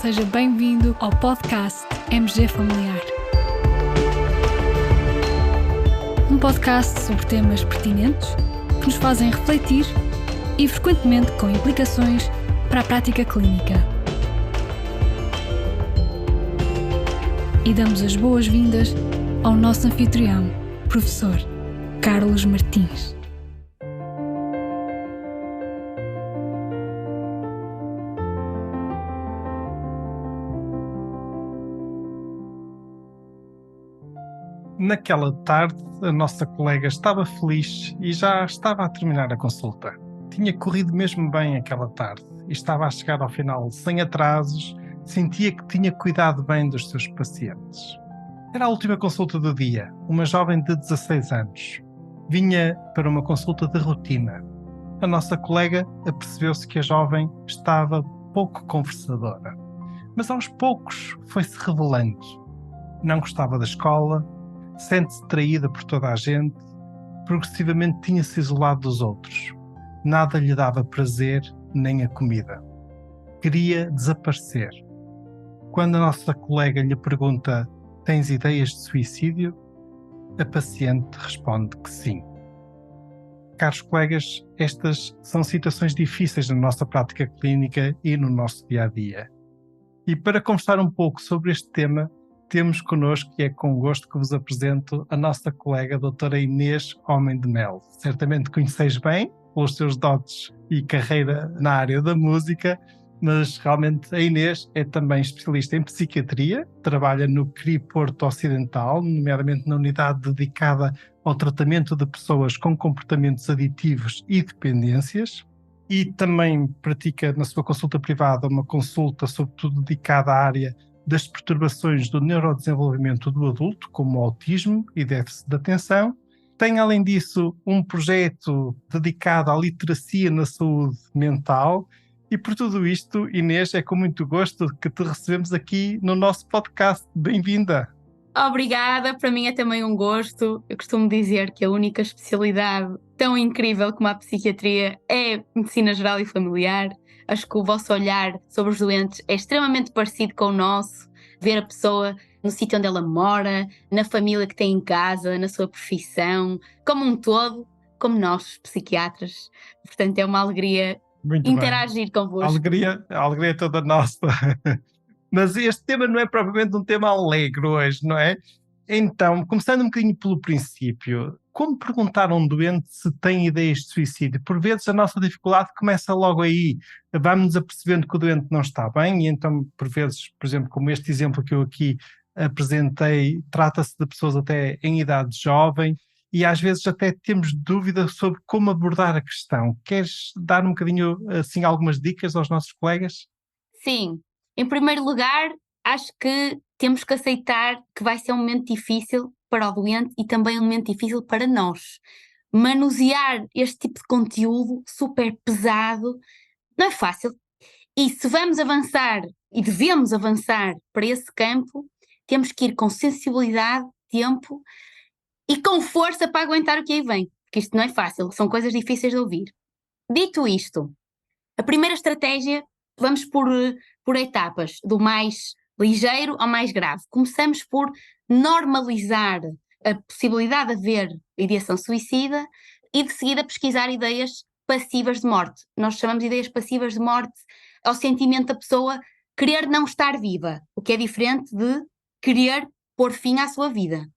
seja bem-vindo ao podcast MG Familiar. Um podcast sobre temas pertinentes que nos fazem refletir e frequentemente com implicações para a prática clínica. E damos as boas-vindas ao nosso anfitrião, professor Carlos Martins. Naquela tarde, a nossa colega estava feliz e já estava a terminar a consulta. Tinha corrido mesmo bem aquela tarde e estava a chegar ao final sem atrasos, sentia que tinha cuidado bem dos seus pacientes. Era a última consulta do dia, uma jovem de 16 anos. Vinha para uma consulta de rotina. A nossa colega apercebeu-se que a jovem estava pouco conversadora, mas aos poucos foi-se revelando. Não gostava da escola, sente-se traída por toda a gente, progressivamente tinha-se isolado dos outros. Nada lhe dava prazer, nem a comida. Queria desaparecer. Quando a nossa colega lhe pergunta: "Tens ideias de suicídio?", a paciente responde que sim. Caros colegas, estas são situações difíceis na nossa prática clínica e no nosso dia-a-dia. E para conversar um pouco sobre este tema, temos connosco, e é com gosto que vos apresento, a nossa colega a doutora Inês Homem de Melo. Certamente conheceis bem, pelos seus dotes e carreira na área da música, mas realmente a Inês é também especialista em psiquiatria, trabalha no CRI Porto Ocidental, nomeadamente na unidade dedicada ao tratamento de pessoas com comportamentos aditivos e dependências, e também pratica na sua consulta privada uma consulta sobretudo dedicada à área das perturbações do neurodesenvolvimento do adulto, como o autismo e déficit de atenção. Tem, além disso, um projeto dedicado à literacia na saúde mental. E por tudo isto, Inês, é com muito gosto que te recebemos aqui no nosso podcast. Bem-vinda! Obrigada, para mim é também um gosto. Eu costumo dizer que a única especialidade tão incrível como a psiquiatria é medicina geral e familiar. Acho que o vosso olhar sobre os doentes é extremamente parecido com o nosso. Ver a pessoa no sítio onde ela mora, na família que tem em casa, na sua profissão, como um todo, como nós, psiquiatras. Portanto, é uma alegria Muito interagir convosco. A alegria é toda nossa. Mas este tema não é propriamente um tema alegre hoje, não é? Então, começando um bocadinho pelo princípio, como perguntar a um doente se tem ideias de suicídio? Por vezes a nossa dificuldade começa logo aí. Vamos-nos apercebendo que o doente não está bem e então, por vezes, por exemplo, como este exemplo que eu aqui apresentei, trata-se de pessoas até em idade jovem e às vezes até temos dúvida sobre como abordar a questão. Queres dar um bocadinho, assim, algumas dicas aos nossos colegas? Sim. Em primeiro lugar, acho que temos que aceitar que vai ser um momento difícil para o doente e também um momento difícil para nós. Manusear este tipo de conteúdo super pesado não é fácil. E se vamos avançar e devemos avançar para esse campo, temos que ir com sensibilidade, tempo e com força para aguentar o que aí vem. Porque isto não é fácil, são coisas difíceis de ouvir. Dito isto, a primeira estratégia, vamos por etapas, do mais ligeiro ao mais grave. Começamos por normalizar a possibilidade de haver ideação suicida e de seguida pesquisar ideias passivas de morte. Nós chamamos de ideias passivas de morte ao sentimento da pessoa querer não estar viva, o que é diferente de querer pôr fim à sua vida.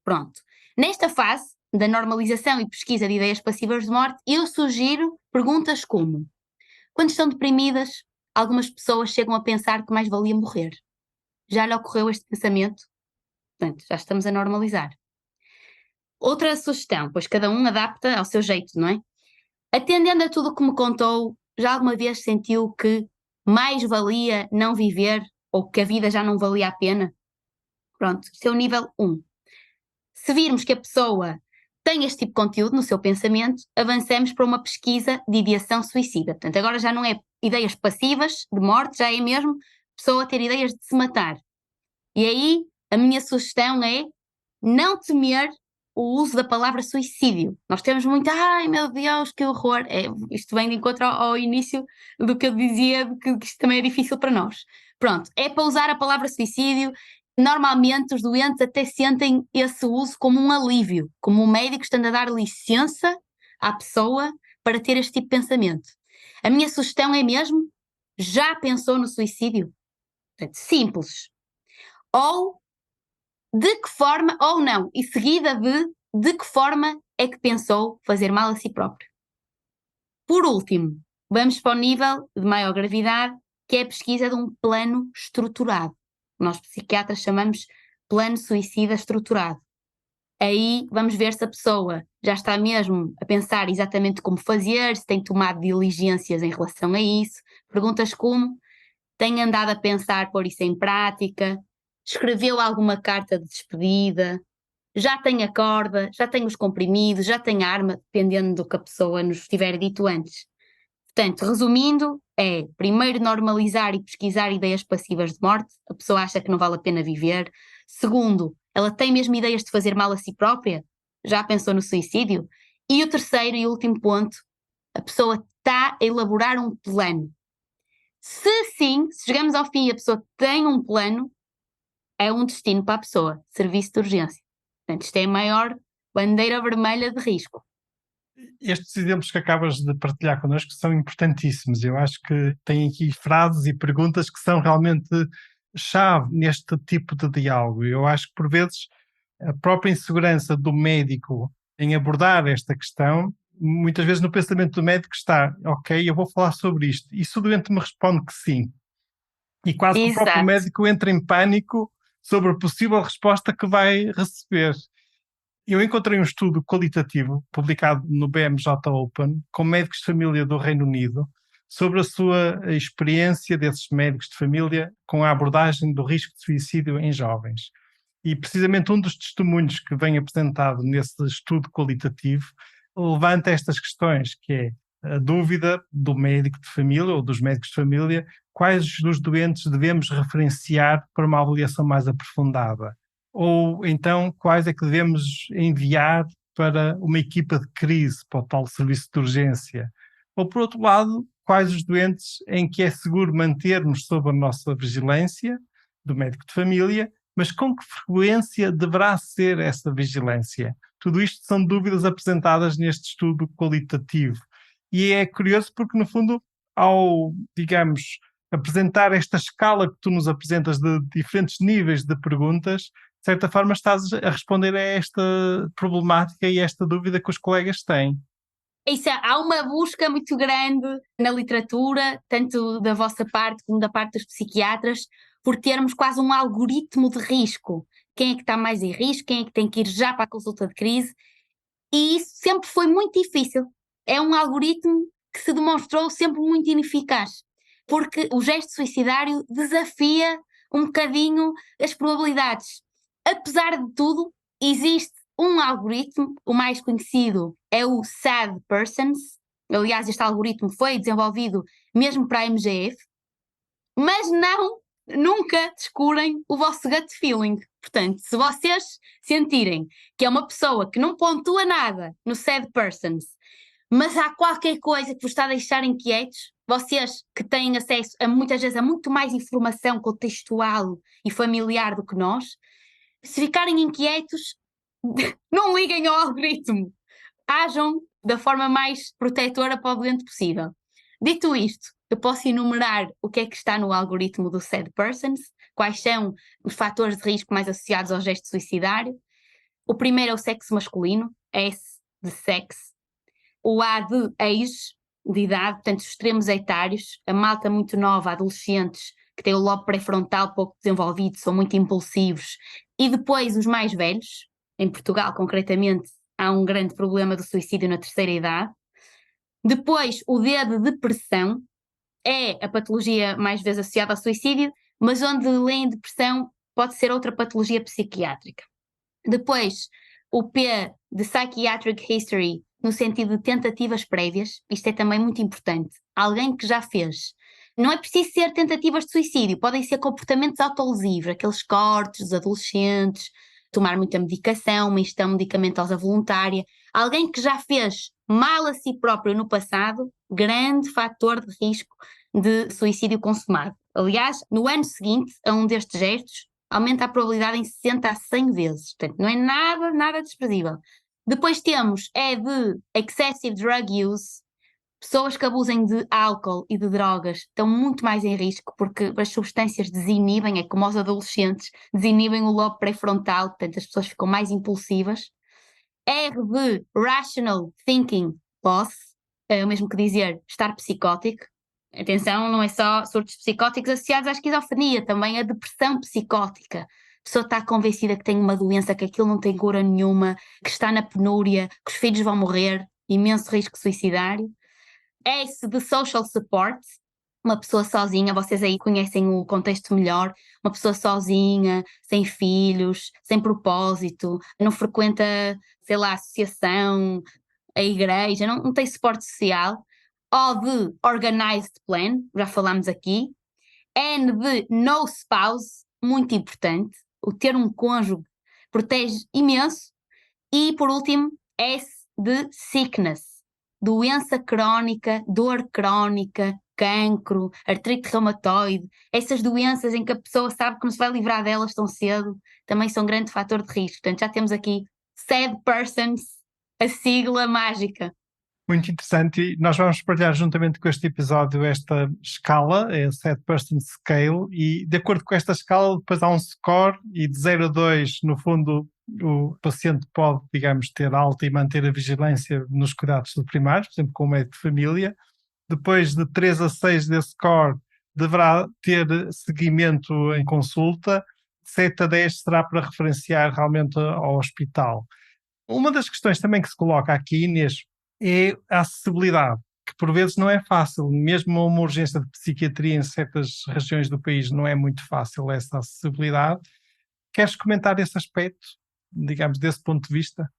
Pronto. Nesta fase da normalização e pesquisa de ideias passivas de morte, eu sugiro perguntas como: quando estão deprimidas, algumas pessoas chegam a pensar que mais valia morrer. Já lhe ocorreu este pensamento? Portanto, já estamos a normalizar. Outra sugestão, pois cada um adapta ao seu jeito, não é? Atendendo a tudo o que me contou, já alguma vez sentiu que mais valia não viver ou que a vida já não valia a pena? Pronto, este é o nível 1. Se virmos que a pessoa tem este tipo de conteúdo no seu pensamento, avancemos para uma pesquisa de ideação suicida. Portanto, agora já não é ideias passivas de morte, já é mesmo pessoa ter ideias de se matar. E aí, a minha sugestão é não temer o uso da palavra suicídio. Nós temos muito, ai meu Deus, que horror. Isto vem de encontro ao início do que eu dizia, que isto também é difícil para nós. Pronto, é para usar a palavra suicídio. Normalmente os doentes até sentem esse uso como um alívio, como um médico estando a dar licença à pessoa para ter este tipo de pensamento. A minha sugestão é mesmo, já pensou no suicídio? Portanto, simples. Ou de que forma, ou não, e seguida de que forma é que pensou fazer mal a si próprio. Por último, vamos para o nível de maior gravidade, que é a pesquisa de um plano estruturado. Nós psiquiatras chamamos plano suicida estruturado. Aí vamos ver se a pessoa já está mesmo a pensar exatamente como fazer, se tem tomado diligências em relação a isso. Perguntas como: tem andado a pensar pôr isso em prática? Escreveu alguma carta de despedida? Já tem a corda? Já tem os comprimidos? Já tem a arma? Dependendo do que a pessoa nos tiver dito antes. Portanto, resumindo, primeiro normalizar e pesquisar ideias passivas de morte. A pessoa acha que não vale a pena viver. Segundo, ela tem mesmo ideias de fazer mal a si própria? Já pensou no suicídio? E o terceiro e último ponto, a pessoa está a elaborar um plano. Se sim, se chegamos ao fim e a pessoa tem um plano, é um destino para a pessoa, serviço de urgência. Portanto, isto é a maior bandeira vermelha de risco. Estes exemplos que acabas de partilhar connosco são importantíssimos. Eu acho que tem aqui frases e perguntas que são realmente chave neste tipo de diálogo. Eu acho que, por vezes, a própria insegurança do médico em abordar esta questão, muitas vezes no pensamento do médico está: ok, eu vou falar sobre isto. E se o doente me responde que sim, e quase que o próprio médico entra em pânico sobre a possível resposta que vai receber. Eu encontrei um estudo qualitativo publicado no BMJ Open com médicos de família do Reino Unido sobre a sua experiência desses médicos de família com a abordagem do risco de suicídio em jovens. E precisamente um dos testemunhos que vem apresentado nesse estudo qualitativo levanta estas questões, que é a dúvida do médico de família ou dos médicos de família: quais dos doentes devemos referenciar para uma avaliação mais aprofundada? Ou então, quais é que devemos enviar para uma equipa de crise, para o tal serviço de urgência? Ou, por outro lado, quais os doentes em que é seguro mantermos sob a nossa vigilância, do médico de família, mas com que frequência deverá ser essa vigilância? Tudo isto são dúvidas apresentadas neste estudo qualitativo. E é curioso porque, no fundo, ao, digamos, apresentar esta escala que tu nos apresentas de diferentes níveis de perguntas, de certa forma estás a responder a esta problemática e a esta dúvida que os colegas têm. Isso, há uma busca muito grande na literatura, tanto da vossa parte como da parte dos psiquiatras, por termos quase um algoritmo de risco. Quem é que está mais em risco, quem é que tem que ir já para a consulta de crise, e isso sempre foi muito difícil. É um algoritmo que se demonstrou sempre muito ineficaz, porque o gesto suicidário desafia um bocadinho as probabilidades. Apesar de tudo, existe um algoritmo, o mais conhecido é o SAD Persons. Aliás, este algoritmo foi desenvolvido mesmo para a MGF, mas nunca descurem o vosso gut feeling. Portanto, se vocês sentirem que é uma pessoa que não pontua nada no SAD Persons, mas há qualquer coisa que vos está a deixar inquietos, vocês que têm acesso muitas vezes a muito mais informação contextual e familiar do que nós, se ficarem inquietos, não liguem ao algoritmo. Ajam da forma mais protetora para o doente possível. Dito isto, eu posso enumerar o que é que está no algoritmo do SAD Persons, quais são os fatores de risco mais associados ao gesto suicidário. O primeiro é o sexo masculino, S de sexo. O A de age, de idade, portanto os extremos etários, a malta muito nova, adolescentes, que têm o lobo pré-frontal pouco desenvolvido, são muito impulsivos. E depois os mais velhos, em Portugal concretamente, há um grande problema do suicídio na terceira idade. Depois o D de depressão, é a patologia mais vezes associada ao suicídio, mas onde além de depressão pode ser outra patologia psiquiátrica. Depois o P de Psychiatric History, no sentido de tentativas prévias, isto é também muito importante, alguém que já fez. Não é preciso ser tentativas de suicídio, podem ser comportamentos autolesivos, aqueles cortes dos adolescentes, tomar muita medicação, uma ingestão medicamentosa voluntária, alguém que já fez mal a si próprio no passado, grande fator de risco de suicídio consumado. Aliás, no ano seguinte a um destes gestos, aumenta a probabilidade em 60 a 100 vezes. Portanto, não é nada desprezível. Depois temos de excessive drug use. Pessoas que abusem de álcool e de drogas estão muito mais em risco porque as substâncias desinibem, é como os adolescentes, desinibem o lobo pré-frontal, portanto as pessoas ficam mais impulsivas. R de rational thinking loss, é o mesmo que dizer estar psicótico. Atenção, não é só surtos psicóticos associados à esquizofrenia, também a depressão psicótica. A pessoa está convencida que tem uma doença, que aquilo não tem cura nenhuma, que está na penúria, que os filhos vão morrer, imenso risco suicidário. S de social support, uma pessoa sozinha, vocês aí conhecem o contexto melhor, uma pessoa sozinha, sem filhos, sem propósito, não frequenta, sei lá, a associação, a igreja, não tem suporte social. O de organized plan, já falámos aqui. N de no spouse, muito importante, o ter um cônjuge protege imenso. E por último, S de sickness, doença crónica, dor crónica, cancro, artrite reumatoide, essas doenças em que a pessoa sabe que não se vai livrar delas tão cedo, também são um grande fator de risco. Portanto, já temos aqui SAD persons, a sigla mágica. Muito interessante, e nós vamos partilhar juntamente com este episódio esta escala, é a 7-person scale, e de acordo com esta escala depois há um score, e de 0 a 2 no fundo o paciente pode, digamos, ter alta e manter a vigilância nos cuidados primários, por exemplo com o médico de família. Depois de 3 a 6 desse score deverá ter seguimento em consulta, de 7 a 10 será para referenciar realmente ao hospital. Uma das questões também que se coloca aqui, Inês, é a acessibilidade, que por vezes não é fácil, mesmo uma urgência de psiquiatria em certas regiões do país não é muito fácil essa acessibilidade. Queres comentar esse aspecto, digamos, desse ponto de vista?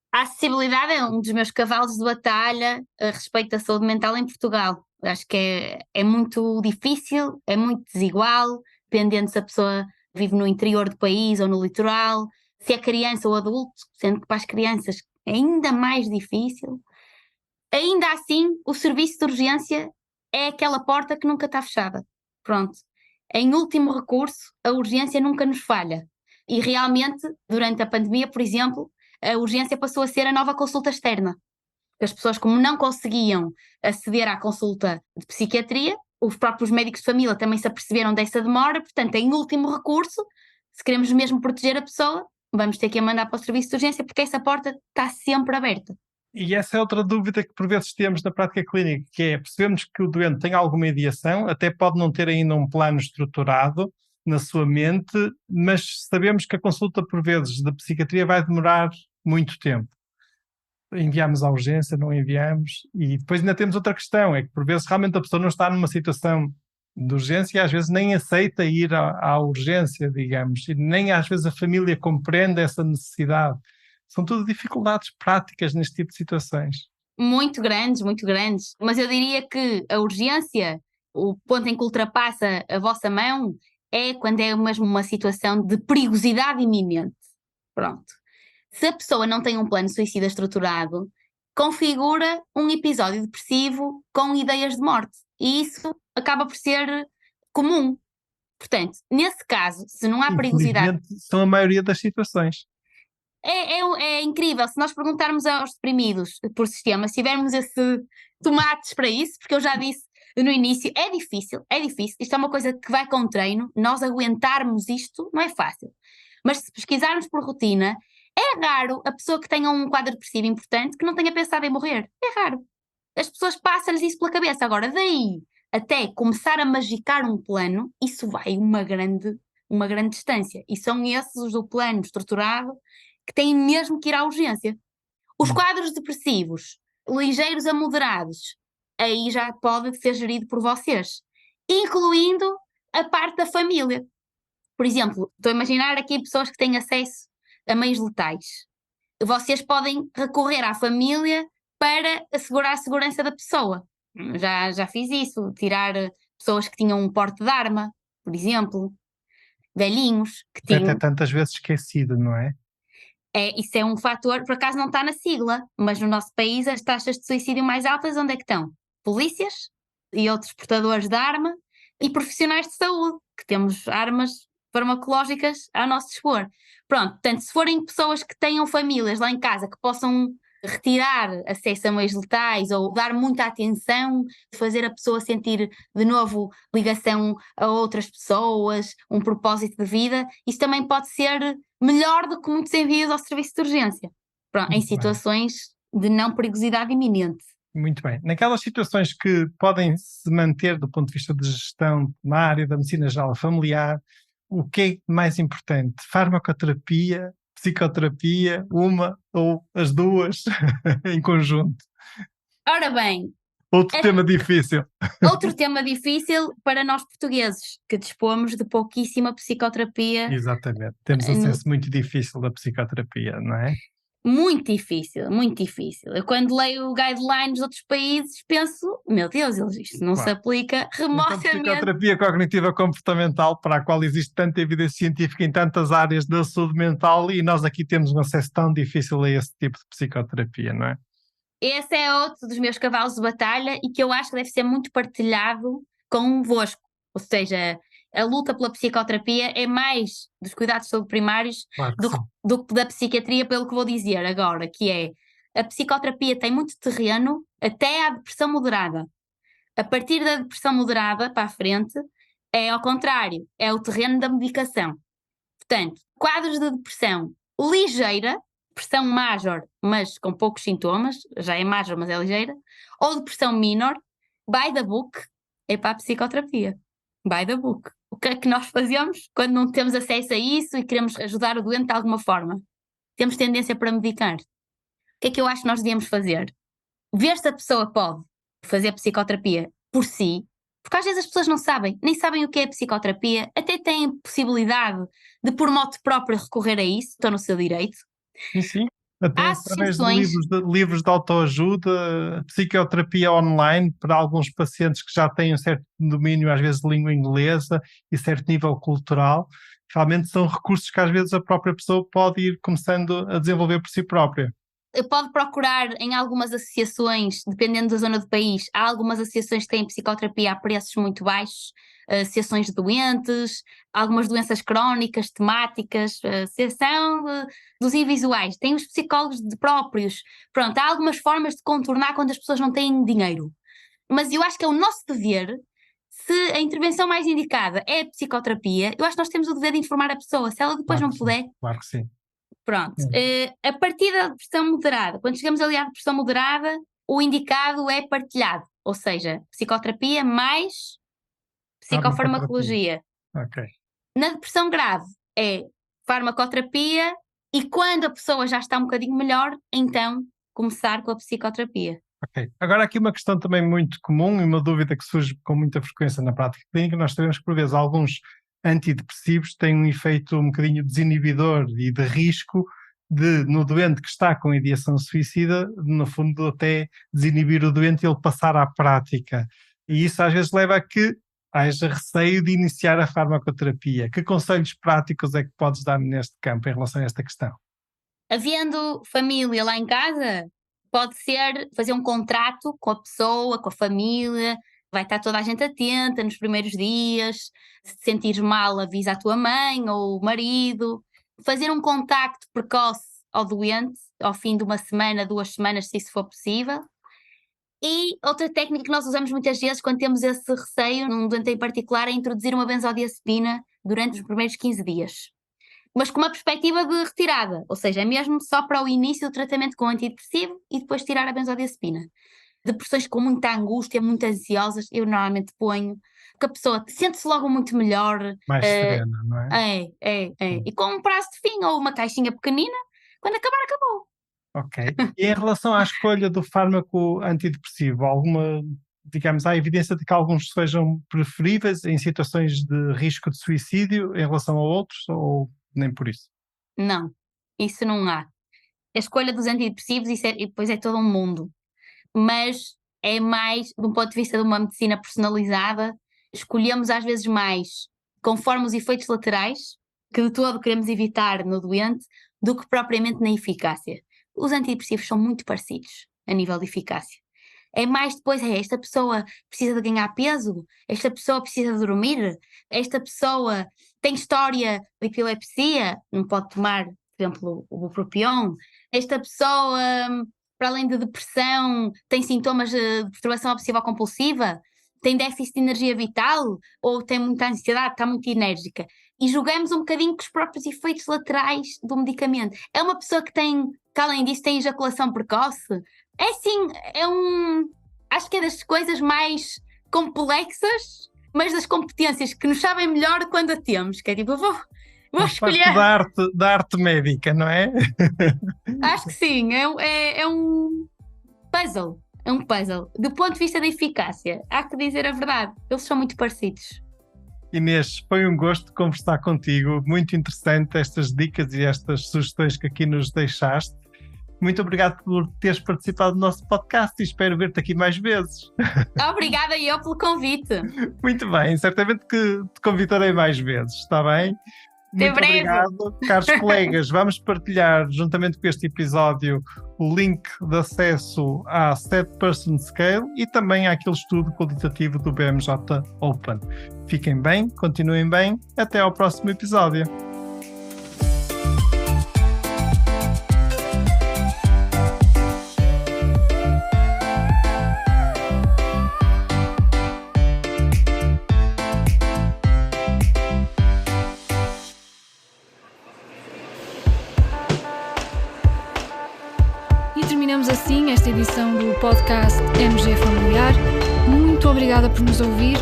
A acessibilidade é um dos meus cavalos de batalha a respeito da saúde mental em Portugal. Acho que é muito difícil, é muito desigual, dependendo se a pessoa vive no interior do país ou no litoral, se é criança ou adulto, sendo que para as crianças é ainda mais difícil. Ainda assim, o serviço de urgência é aquela porta que nunca está fechada. Pronto. Em último recurso, a urgência nunca nos falha. E realmente, durante a pandemia, por exemplo, a urgência passou a ser a nova consulta externa. As pessoas, como não conseguiam aceder à consulta de psiquiatria, os próprios médicos de família também se aperceberam dessa demora, portanto, em último recurso, se queremos mesmo proteger a pessoa, vamos ter que a mandar para o serviço de urgência, porque essa porta está sempre aberta. E essa é outra dúvida que por vezes temos na prática clínica, que é, percebemos que o doente tem alguma ideação, até pode não ter ainda um plano estruturado na sua mente, mas sabemos que a consulta por vezes da psiquiatria vai demorar muito tempo. Enviamos à urgência, não enviamos, e depois ainda temos outra questão, é que por vezes realmente a pessoa não está numa situação de urgência e às vezes nem aceita ir à urgência, digamos, e nem às vezes a família compreende essa necessidade. São tudo dificuldades práticas neste tipo de situações. Muito grandes, mas eu diria que a urgência, o ponto em que ultrapassa a vossa mão, é quando é mesmo uma situação de perigosidade iminente. Pronto. Se a pessoa não tem um plano suicida estruturado, configura um episódio depressivo com ideias de morte. E isso acaba por ser comum. Portanto, nesse caso, se não há perigosidade... Infelizmente, são a maioria das situações. É incrível, se nós perguntarmos aos deprimidos por sistema, se tivermos esse tomates para isso, porque eu já disse no início, é difícil, isto é uma coisa que vai com treino, nós aguentarmos isto não é fácil, mas se pesquisarmos por rotina, é raro a pessoa que tenha um quadro depressivo importante que não tenha pensado em morrer, é raro, as pessoas passam-lhes isso pela cabeça, agora daí até começar a magicar um plano, isso vai uma grande distância, e são esses os do plano estruturado que têm mesmo que ir à urgência. Os quadros depressivos, ligeiros a moderados, aí já pode ser gerido por vocês, incluindo a parte da família. Por exemplo, estou a imaginar aqui pessoas que têm acesso a meios letais. Vocês podem recorrer à família para assegurar a segurança da pessoa. Já fiz isso, tirar pessoas que tinham um porte de arma, por exemplo. velhinhos que Até tinham. tantas vezes esquecido, não é? Isso é um fator, por acaso não está na sigla, mas no nosso país as taxas de suicídio mais altas onde é que estão? Polícias e outros portadores de arma e profissionais de saúde, que temos armas farmacológicas ao nosso dispor. Pronto, portanto, se forem pessoas que tenham famílias lá em casa que possam retirar acesso a meios letais ou dar muita atenção, fazer a pessoa sentir de novo ligação a outras pessoas, um propósito de vida, isso também pode ser melhor do que muitos envios ao serviço de urgência. Pronto, em Muito bem. situações de não perigosidade iminente. Muito bem. Naquelas situações que podem se manter do ponto de vista de gestão na área da medicina geral familiar, o que é mais importante? Farmacoterapia, psicoterapia, uma ou as duas em conjunto? Ora bem, Outro tema difícil. outro tema difícil para nós portugueses, que dispomos de pouquíssima psicoterapia. Exatamente. Temos acesso muito difícil da psicoterapia, não é? Muito difícil, muito difícil. Eu quando leio guidelines de outros países penso, meu Deus, isto não se Claro. aplica Então, remotamente. psicoterapia cognitiva comportamental, para a qual existe tanta evidência científica em tantas áreas da saúde mental, e nós aqui temos um acesso tão difícil a esse tipo de psicoterapia, não é? Esse é outro dos meus cavalos de batalha e que eu acho que deve ser muito partilhado convosco. Ou seja, a luta pela psicoterapia é mais dos cuidados de saúde primários Claro que sim. do que da psiquiatria, pelo que vou dizer agora, que é a psicoterapia tem muito terreno até à depressão moderada. A partir da depressão moderada para a frente, é ao contrário, é o terreno da medicação. Portanto, quadros de depressão ligeira, depressão major, mas com poucos sintomas, já é major, mas é ligeira, ou depressão minor, by the book, é para a psicoterapia. By the book. O que é que nós fazemos quando não temos acesso a isso e queremos ajudar o doente de alguma forma? Temos tendência para medicar. O que é que eu acho que nós devíamos fazer? Ver se a pessoa pode fazer psicoterapia por si, porque às vezes as pessoas não sabem, nem sabem o que é psicoterapia, até têm possibilidade de por moto próprio recorrer a isso, estão no seu direito. Sim, sim. Até Há através de associações, livros de autoajuda, psicoterapia online para alguns pacientes que já têm um certo domínio, às vezes, de língua inglesa e certo nível cultural. Realmente são recursos que às vezes a própria pessoa pode ir começando a desenvolver por si própria. pode procurar em algumas associações, dependendo da zona do país, há algumas associações que têm psicoterapia a preços muito baixos, associações de doentes, algumas doenças crónicas, temáticas, associação dos invisuais, tem os psicólogos próprios. Pronto, há algumas formas de contornar quando as pessoas não têm dinheiro. Mas eu acho que é o nosso dever, se a intervenção mais indicada é a psicoterapia, eu acho que nós temos o dever de informar a pessoa. Se ela depois Claro não que sim, puder, claro que sim. pronto. A partir da depressão moderada, quando chegamos ali à depressão moderada, o indicado é partilhado, ou seja, psicoterapia mais psicofarmacologia. Ok. Na depressão grave é farmacoterapia e quando a pessoa já está um bocadinho melhor, então começar com a psicoterapia. Ok. Agora aqui uma questão também muito comum e uma dúvida que surge com muita frequência na prática clínica. Nós sabemos que por vezes alguns antidepressivos têm um efeito um bocadinho desinibidor e de risco de, no doente que está com ideação suicida, no fundo até desinibir o doente e ele passar à prática. E isso às vezes leva a que haja receio de iniciar a farmacoterapia. Que conselhos práticos é que podes dar neste campo em relação a esta questão? Havendo família lá em casa, pode ser fazer um contrato com a pessoa, com a família, vai estar toda a gente atenta nos primeiros dias, se te sentires mal avisa a tua mãe ou o marido, fazer um contacto precoce ao doente, ao fim de uma semana, 2 semanas, se isso for possível. E outra técnica que nós usamos muitas vezes quando temos esse receio, num doente em particular, é introduzir uma benzodiazepina durante os primeiros 15 dias. Mas com uma perspectiva de retirada, ou seja, é mesmo só para o início do tratamento com antidepressivo e depois tirar a benzodiazepina. Depressões com muita angústia, muito ansiosas, eu normalmente ponho, porque a pessoa sente-se logo muito melhor. Mais serena, não é? E com um prazo de fim ou uma caixinha pequenina, quando acabar, acabou. Ok. E em relação à escolha do fármaco antidepressivo, digamos, há evidência de que alguns sejam preferíveis em situações de risco de suicídio em relação a outros, ou nem por isso? Não, isso não há. A escolha dos antidepressivos, e depois é todo um mundo. Mas é mais, de um ponto de vista de uma medicina personalizada, escolhemos às vezes mais conforme os efeitos laterais, que de todo queremos evitar no doente, do que propriamente na eficácia. Os antidepressivos são muito parecidos a nível de eficácia. É mais depois, esta pessoa precisa de ganhar peso, esta pessoa precisa de dormir, esta pessoa tem história de epilepsia, não pode tomar, por exemplo, o bupropion, esta pessoa, para além de depressão, tem sintomas de perturbação obsessiva-compulsiva, tem déficit de energia vital, ou tem muita ansiedade, está muito enérgica. E julgamos um bocadinho com os próprios efeitos laterais do medicamento. É uma pessoa que além disso, tem ejaculação precoce. É sim, acho que é das coisas mais complexas, mas das competências que nos sabem melhor quando a temos, que é tipo, vou escolher. Da arte médica, não é? Acho que sim, é um puzzle. É um puzzle. Do ponto de vista da eficácia, há que dizer a verdade, eles são muito parecidos. Inês, foi um gosto conversar contigo, muito interessante estas dicas e estas sugestões que aqui nos deixaste. Muito obrigado por teres participado do nosso podcast e espero ver-te aqui mais vezes. Obrigada eu pelo convite. Muito bem, certamente que te convidarei mais vezes, está bem? Muito obrigado, caros colegas. Vamos partilhar, juntamente com este episódio, o link de acesso à 7-Person Scale e também àquele estudo qualitativo do BMJ Open. Fiquem bem, continuem bem. Até ao próximo episódio. Terminamos assim esta edição do podcast MG Familiar. Muito obrigada por nos ouvir.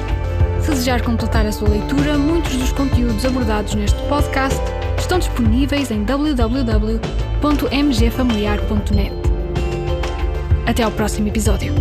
Se desejar completar a sua leitura, muitos dos conteúdos abordados neste podcast estão disponíveis em www.mgfamiliar.net. Até ao próximo episódio.